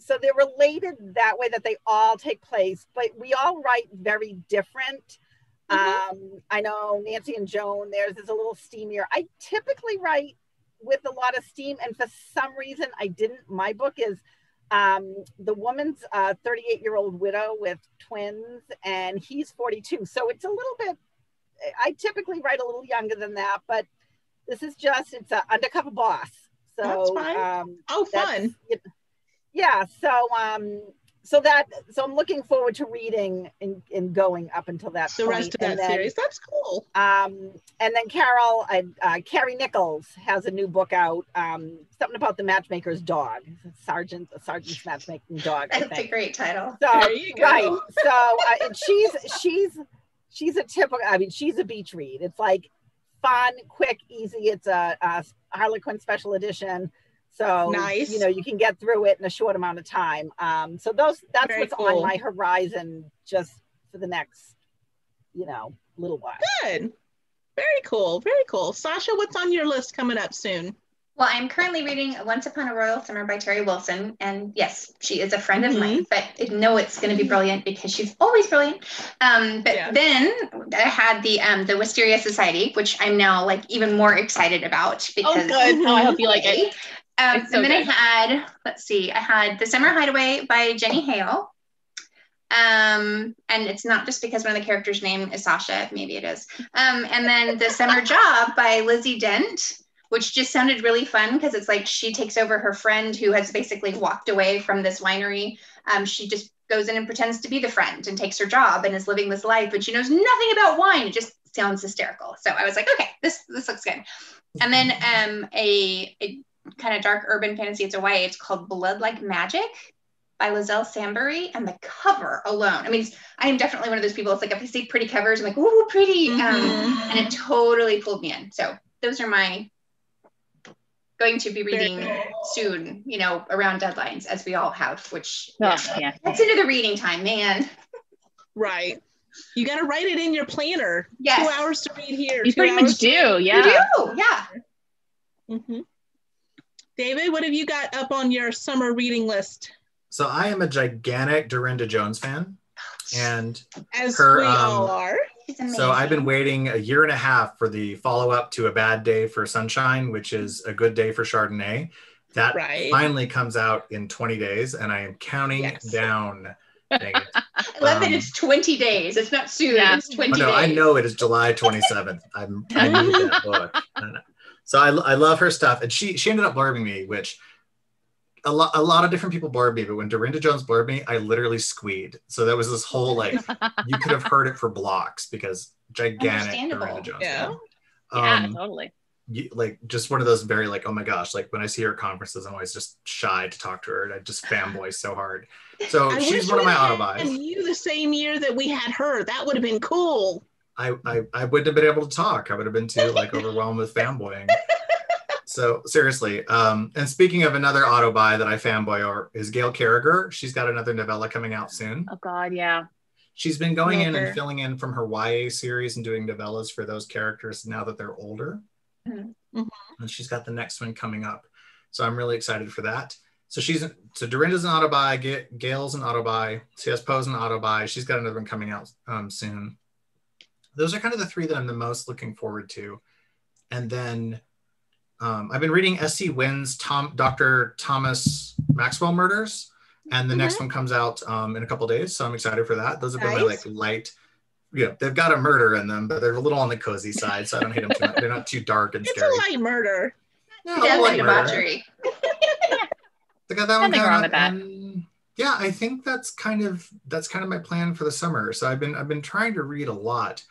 so they're related that way, that they all take place, but we all write very different. I know Nancy and Joan, theirs is a little steamier. I typically write with a lot of steam, and for some reason I didn't. My book is the woman's 38-year-old widow with twins, and he's 42. So it's a little bit, I typically write a little younger than that, but this is just, it's an undercover boss. So that's fine. Fun. Yeah. So so I'm looking forward to reading and going up until that the point. rest of that series. That's cool. And then Carrie Nichols has a new book out, something about the matchmaker's dog, Sergeant's matchmaking dog. That's a great title. So, there you go. right. So and she's a typical, I mean, she's a beach read. It's like fun, quick, easy. It's a Harlequin special edition. So, nice. You know, you can get through it in a short amount of time. So that's Very what's cool. on my horizon just for the next, little while. Good. Very cool. Very cool. Sasha, what's on your list coming up soon? Well, I'm currently reading Once Upon a Royal Summer by Terry Wilson. And yes, she is a friend of mine, but I know it's going to be brilliant because she's always brilliant. Then I had the Wisteria Society, which I'm now like even more excited about because Oh, good. Oh, I hope you like it. And so then good. I had The Summer Hideaway by Jenny Hale. And it's not just because one of the characters' name is Sasha, maybe it is. And then The Summer Job by Lizzie Dent, which just sounded really fun because it's like she takes over her friend who has basically walked away from this winery. She just goes in and pretends to be the friend and takes her job and is living this life, but she knows nothing about wine. It just sounds hysterical. So I was like, okay, this looks good. And then a kind of dark urban fantasy, it's YA, it's called Blood Like Magic by Lizelle Sambury, and the cover alone, I mean, I am definitely one of those people, it's like if I see pretty covers, I'm like, ooh, pretty, and it totally pulled me in. So those are my going to be reading soon, around deadlines, as we all have, which that's into the reading time, man. Right. You got to write it in your planner. Yes. 2 hours to read here. You pretty much do, yeah. You do, yeah. Mm-hmm. David, what have you got up on your summer reading list? So I am a gigantic Dorinda Jones fan, and as her, we all are. So I've been waiting a year and a half for the follow-up to A Bad Day for Sunshine, which is A Good Day for Chardonnay. That finally comes out in 20 days, and I am counting down. Dang it. I love that it's 20 days. It's not soon. Yeah. It's 20 days. I know it is July 27th. I need that book. So I love her stuff, and she ended up blurbing me, which a lot of different people blurbed me, but when Dorinda Jones blurbed me, I literally squeed. So there was this whole like you could have heard it for blocks because gigantic Dorinda Jones. Yeah, totally. Like just one of those very like, oh my gosh, like when I see her at conferences, I'm always just shy to talk to her, and I just fanboy so hard. So she's one of my autobuys. And you the same year that we had her, that would have been cool. I wouldn't have been able to talk. I would have been too like overwhelmed with fanboying. So seriously, and speaking of another autobuy that I fanboy over is Gail Carriger. She's got another novella coming out soon. Oh God, yeah. She's been going in and filling in from her YA series and doing novellas for those characters now that they're older. Mm-hmm. And she's got the next one coming up. So I'm really excited for that. So Dorinda's an autobuy, Gail's an autobuy, C.S. Poe's an autobuy. She's got another one coming out soon. Those are kind of the three that I'm the most looking forward to. And then I've been reading S.C. Wynn's Dr. Thomas Maxwell Murders, and the next one comes out in a couple days, so I'm excited for that. Those have been my like light, they've got a murder in them, but they're a little on the cozy side, so I don't hate them too much. They're not too dark and scary. It's a light murder. Yeah, a light debauchery. They got that one Nothing wrong with that. Yeah, I think that's kind of my plan for the summer. So I've been trying to read a lot.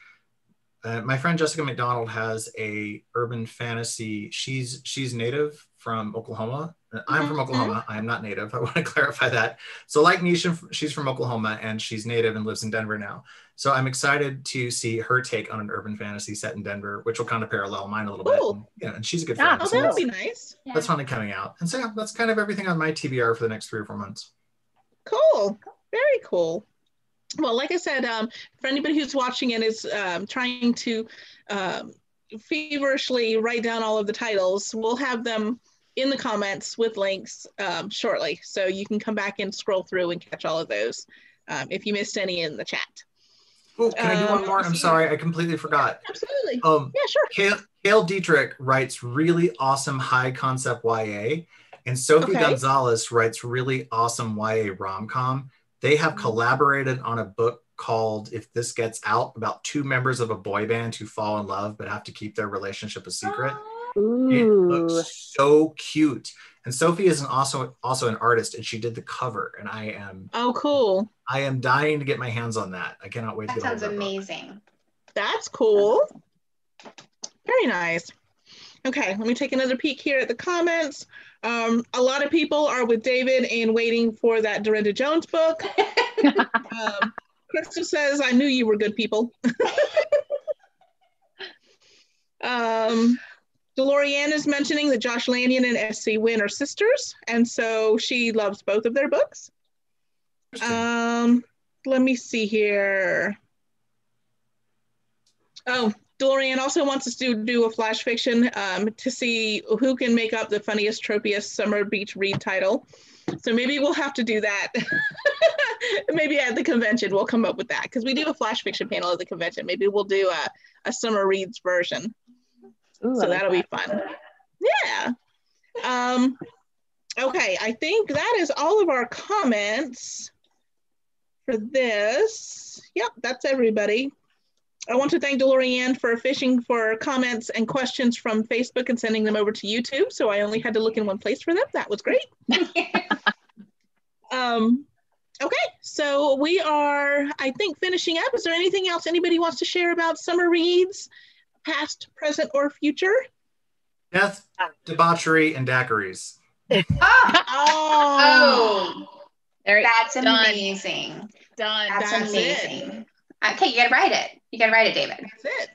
My friend Jessica McDonald has a urban fantasy. She's native from Oklahoma. I'm from Oklahoma. I am not native. I want to clarify that. So like Nisha, she's from Oklahoma and she's native and lives in Denver now. So I'm excited to see her take on an urban fantasy set in Denver, which will kind of parallel mine a little bit. And she's a good friend. Oh, so that'll be nice. That's finally coming out. And so yeah, that's kind of everything on my TBR for the next 3 or 4 months. Cool. Very cool. Well, like I said, for anybody who's watching and is trying to feverishly write down all of the titles, we'll have them in the comments with links shortly. So you can come back and scroll through and catch all of those if you missed any in the chat. Oh, can I do one more? I'm sorry, I completely forgot. Absolutely. Yeah, sure. Cale Dietrich writes really awesome high concept YA, and Sophie Gonzalez writes really awesome YA rom-com. They have collaborated on a book called If This Gets Out, about two members of a boy band who fall in love but have to keep their relationship a secret. Ooh. It looks so cute. And Sophie is also an artist, and she did the cover, and I am cool. I am dying to get my hands on that. I cannot wait to get That sounds that amazing. book. That's cool. Very nice. Okay, let me take another peek here at the comments. A lot of people are with David and waiting for that Dorinda Jones book. Crystal says, I knew you were good people. DeLorean is mentioning that Josh Lanyon and SC Wynn are sisters, and so she loves both of their books. Let me see here. Oh, DeLorean also wants us to do a flash fiction to see who can make up the funniest, tropiest summer beach read title. So maybe we'll have to do that. Maybe at the convention we'll come up with that, because we do a flash fiction panel at the convention. Maybe we'll do a summer reads version. Ooh, So that'll be fun. Yeah. Okay, I think that is all of our comments for this. Yep, that's everybody. I want to thank DeLorean for fishing for comments and questions from Facebook and sending them over to YouTube. So I only had to look in one place for them. That was great. Okay, so we are, I think, finishing up. Is there anything else anybody wants to share about summer reads, past, present, or future? Death, debauchery, and daiquiris. Oh, that's done. amazing. Done. That's amazing. Okay, you gotta write it. You gotta write it, David. That's it.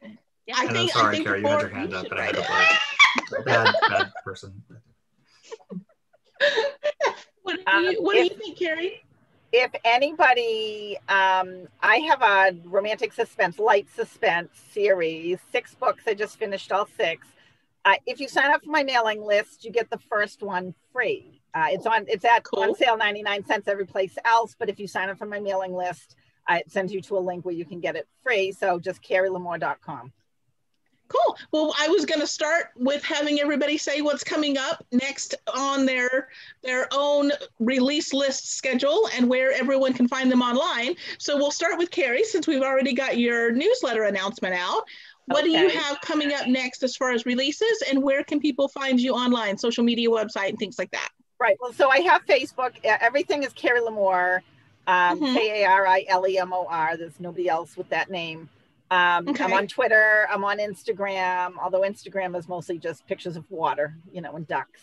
Yeah. I And think, I'm sorry, I think Carrie, you had your hand up, but I had to play. Bad person. What do you think, Carrie? If anybody, I have a romantic suspense, light suspense series, 6 books. I just finished all 6. If you sign up for my mailing list, you get the first one free. It's on sale 99 cents every place else. But if you sign up for my mailing list, it sends you to a link where you can get it free. So just carrielamore.com. Cool. Well, I was going to start with having everybody say what's coming up next on their own release list schedule and where everyone can find them online. So we'll start with Carrie, since we've already got your newsletter announcement out. What do you have coming up next as far as releases, and where can people find you online, social media, website, and things like that? Right. Well, so I have Facebook. Everything is Carrie Lamore, Karilemor. There's nobody else with that name. I'm on Twitter. I'm on Instagram, although Instagram is mostly just pictures of water, and ducks.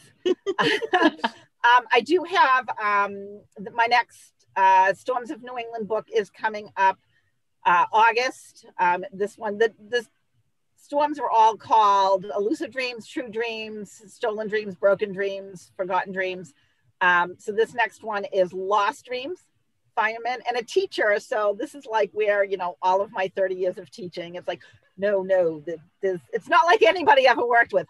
I do have my next Storms of New England book is coming up August. This one, the storms are all called Elusive Dreams, True Dreams, Stolen Dreams, Broken Dreams, Forgotten Dreams. So this next one is Lost Dreams, Fireman, and a teacher. So this is like where, all of my 30 years of teaching, it's like, no, it's not like anybody ever worked with.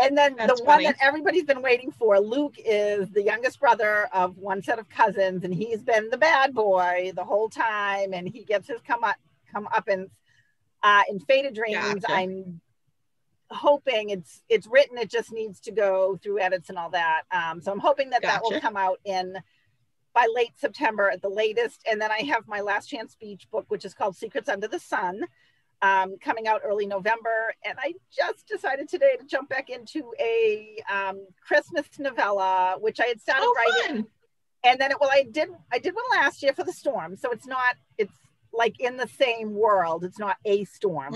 And then That's the one that everybody's been waiting for, Luke, is the youngest brother of one set of cousins, and he's been the bad boy the whole time, and he gets his comeuppance in Faded Dreams. Gotcha. I'm hoping it's written, it just needs to go through edits and all that. So I'm hoping that that will come out by late September at the latest. And then I have my Last Chance Beach book, which is called Secrets Under the Sun, coming out early November. And I just decided today to jump back into a Christmas novella, which I had started writing. Fun. And then I did one last year for the storm. So it's like in the same world. It's not a storm,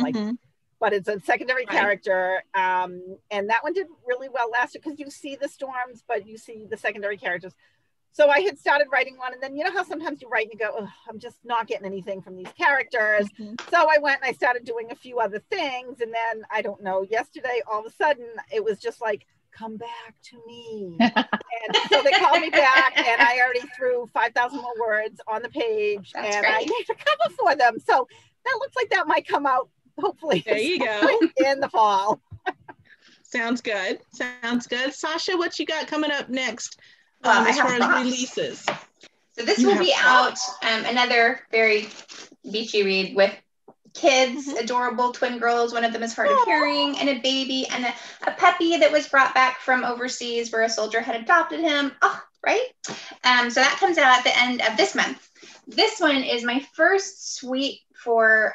but it's a secondary character. And that one did really well last year because you see the storms, but you see the secondary characters. So I had started writing one, and then you know how sometimes you write and you go, I'm just not getting anything from these characters. So I went and I started doing a few other things. And then, I don't know, yesterday, all of a sudden, it was just like, come back to me. And so they called me back, and I already threw 5,000 more words on the page. That's great. I made a cover for them. So that looks like that might come out hopefully There you go. in the fall. Sounds good. Sounds good. Sasha, what you got coming up next I as have far as props. releases? So this You will have be out, another very beachy read with kids, adorable twin girls. One of them is hard of hearing, and a baby, and a puppy that was brought back from overseas where a soldier had adopted him. Oh, right? So that comes out at the end of this month. This one is my first suite for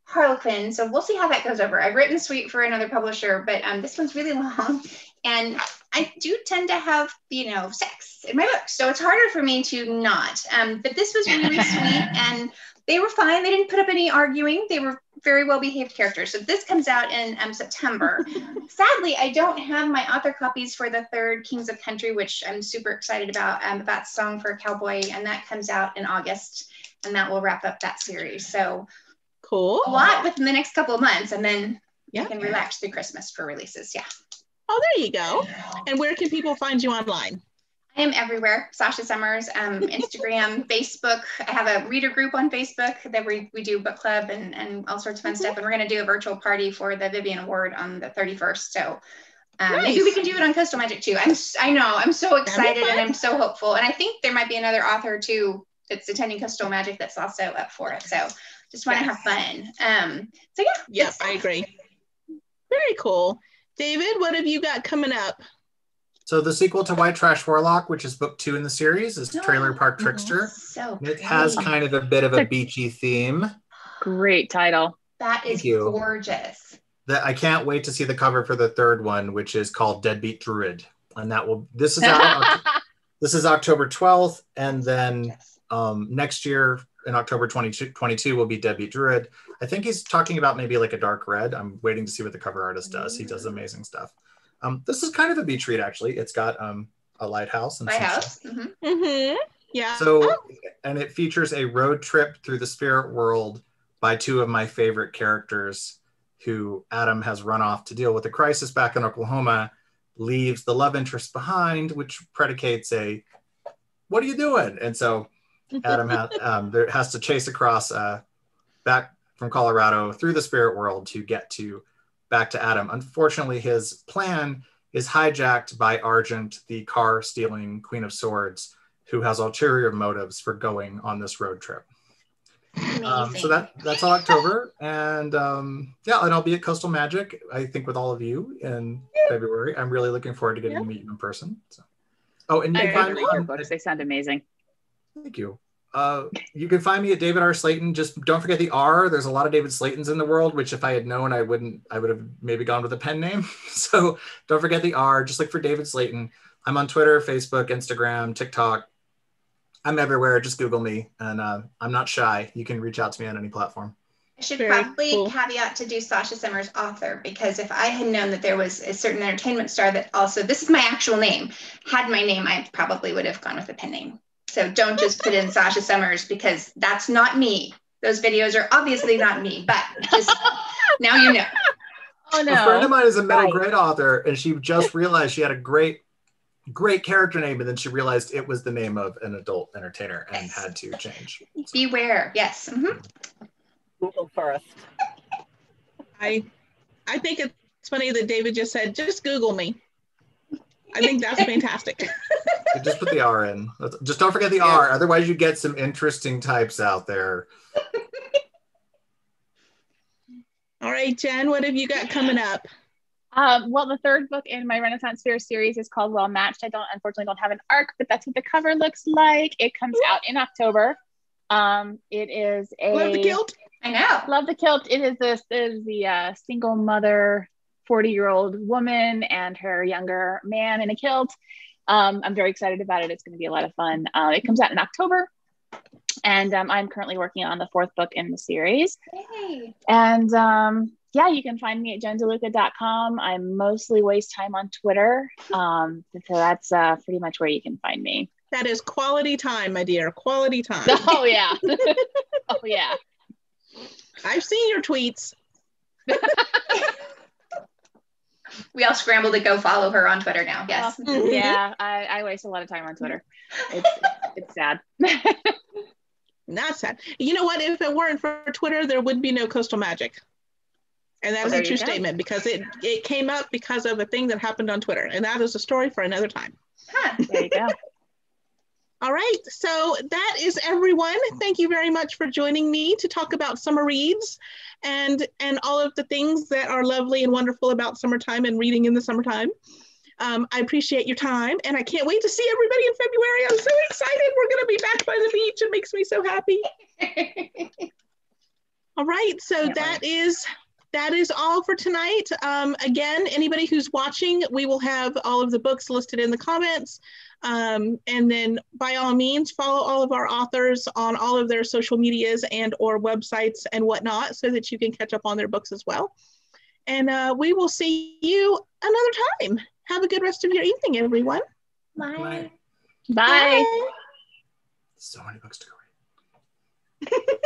Harlequin, so we'll see how that goes over. I've written suite for another publisher, but this one's really long, and I do tend to have, sex in my books, so it's harder for me to not. But this was really sweet, and they were fine. They didn't put up any arguing. They were very well-behaved characters. So this comes out in September. Sadly, I don't have my author copies for the third Kings of Country, which I'm super excited about Song for a Cowboy, and that comes out in August, and that will wrap up that series. So cool. A lot within the next couple of months, and then I can relax through Christmas for releases. Yeah. Oh, there you go. And where can people find you online? I am everywhere. Sasha Summers, Instagram, Facebook. I have a reader group on Facebook that we do book club and all sorts of fun stuff. And we're going to do a virtual party for the Vivian Award on the 31st. So maybe we can do it on Coastal Magic too. I know. I'm so excited and I'm so hopeful. And I think there might be another author too that's attending Coastal Magic that's also up for it. So just want to have fun. So yeah. Yep, I agree. Very cool. David, what have you got coming up? So the sequel to White Trash Warlock, which is book 2 in the series, is Trailer Park Trickster. So it has kind of a bit of a beachy theme. Great title. That is gorgeous. I can't wait to see the cover for the third one, which is called Deadbeat Druid. And this is out. This is October 12th. And then next year in October 2022 will be Deadbeat Druid. I think he's talking about maybe like a dark red. I'm waiting to see what the cover artist does. He does amazing stuff. This is kind of a beach read, actually. It's got a lighthouse. And Yeah. So, and it features a road trip through the spirit world by two of my favorite characters who Adam has run off to deal with a crisis back in Oklahoma, leaves the love interest behind, which predicates what are you doing? And so Adam has to chase across back from Colorado through the spirit world to get back to Adam. Unfortunately, his plan is hijacked by Argent, the car-stealing Queen of Swords, who has ulterior motives for going on this road trip. So that's all October, and and I'll be at Coastal Magic, I think, with all of you in February. I'm really looking forward to getting to meet you in person. So. Oh, and you can find me your books. They sound amazing. Thank you. You can find me at David R. Slayton. Just don't forget the R. There's a lot of David Slaytons in the world, which if I had known, I would have maybe gone with a pen name. So don't forget the R. Just look for David Slayton. I'm on Twitter, Facebook, Instagram, TikTok. I'm everywhere. Just Google me, and I'm not shy. You can reach out to me on any platform. I should probably caveat to do Sasha Summers author, because if I had known that there was a certain entertainment star that also, this is my actual name, had my name, I probably would have gone with a pen name. So don't just put in Sasha Summers, because that's not me. Those videos are obviously not me, but just now you know. Oh no. A friend of mine is a middle grade author, and she just realized she had a great character name, and then she realized it was the name of an adult entertainer and had to change. Beware. Yes. Google first. I think it's funny that David just said, just Google me. I think that's fantastic. Just put the R in. Just don't forget the R. Otherwise, you get some interesting types out there. All right, Jen, what have you got coming up? Well, the third book in my Renaissance Fair series is called Well Matched. I unfortunately don't have an arc, but that's what the cover looks like. It comes out in October. It is Love the kilt. I know. Love the kilt. It is the single mother, 40-year-old woman and her younger man in a kilt. I'm very excited about it. It's going to be a lot of fun. It comes out in October. And I'm currently working on the fourth book in the series. Hey. And you can find me at jendeluca.com. I mostly waste time on Twitter. So that's pretty much where you can find me. That is quality time, my dear. Quality time. Oh, yeah. Oh, yeah. I've seen your tweets. We all scramble to go follow her on Twitter now. Yes. Yeah, I waste a lot of time on Twitter. It's sad. Not sad. You know what? If it weren't for Twitter, there would be no Coastal Magic. And that is a true statement because it came up because of a thing that happened on Twitter. And that is a story for another time. Huh. There you go. All right. So that is everyone. Thank you very much for joining me to talk about summer reads and all of the things that are lovely and wonderful about summertime and reading in the summertime. I appreciate your time and I can't wait to see everybody in February. I'm so excited. We're going to be back by the beach. It makes me so happy. All right. So that is all for tonight. Again, anybody who's watching, we will have all of the books listed in the comments. And then by all means, follow all of our authors on all of their social medias and or websites and whatnot so that you can catch up on their books as well. And we will see you another time. Have a good rest of your evening, everyone. Bye. Bye. So many books to go read.